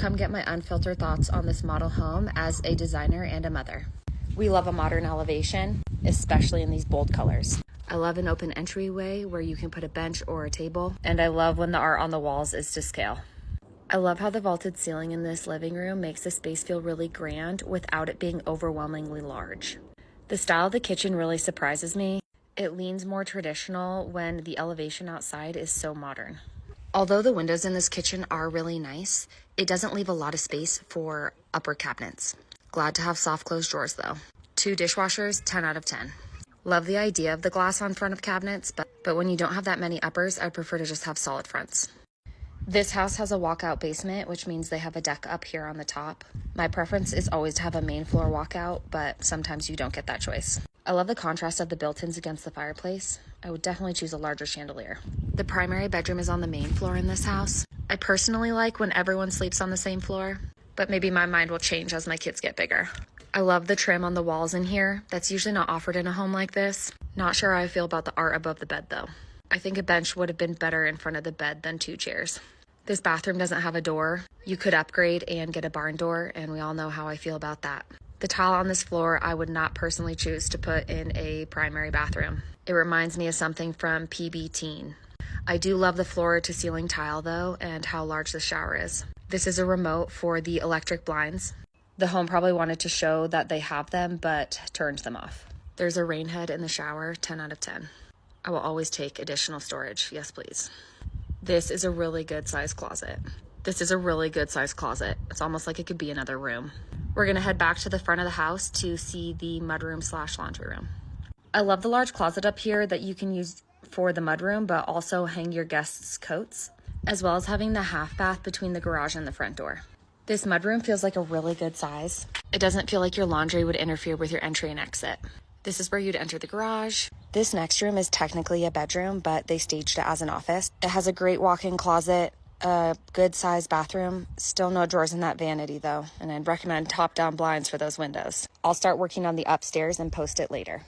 come get my unfiltered thoughts on this model home as a designer and a mother. We love a modern elevation, especially in these bold colors. I love an open entryway where you can put a bench or a table, and I love when the art on the walls is to scale. I love how the vaulted ceiling in this living room makes the space feel really grand without it being overwhelmingly large. The style of the kitchen really surprises me. It leans more traditional when the elevation outside is so modern. Although the windows in this kitchen are really nice, it doesn't leave a lot of space for upper cabinets. Glad to have soft closed drawers though. 2 dishwashers, 10 out of 10. Love the idea of the glass on front of cabinets, but when you don't have that many uppers, I prefer to just have solid fronts. This house has a walkout basement, which means they have a deck up here on the top. My preference is always to have a main floor walkout, but sometimes you don't get that choice. I love the contrast of the built-ins against the fireplace. I would definitely choose a larger chandelier. The primary bedroom is on the main floor in this house. I personally like when everyone sleeps on the same floor, but maybe my mind will change as my kids get bigger. I love the trim on the walls in here. That's usually not offered in a home like this. Not sure how I feel about the art above the bed though. I think a bench would have been better in front of the bed than 2 chairs. This bathroom doesn't have a door. You could upgrade and get a barn door, and we all know how I feel about that. The tile on this floor, I would not personally choose to put in a primary bathroom. It reminds me of something from PB Teen. I do love the floor to ceiling tile though, and how large the shower is. This is a remote for the electric blinds. The home probably wanted to show that they have them, but turned them off. There's a rain head in the shower, 10 out of 10. I will always take additional storage. Yes, please. This is a really good size closet. It's almost like it could be another room. We're gonna head back to the front of the house to see the mudroom / laundry room. I love the large closet up here that you can use for the mudroom, but also hang your guests' coats, as well as having the half bath between the garage and the front door. This mudroom feels like a really good size. It doesn't feel like your laundry would interfere with your entry and exit. This is where you'd enter the garage. This next room is technically a bedroom, but they staged it as an office. It has a great walk-in closet, a good sized bathroom. Still no drawers in that vanity though, and I'd recommend top-down blinds for those windows. I'll start working on the upstairs and post it later.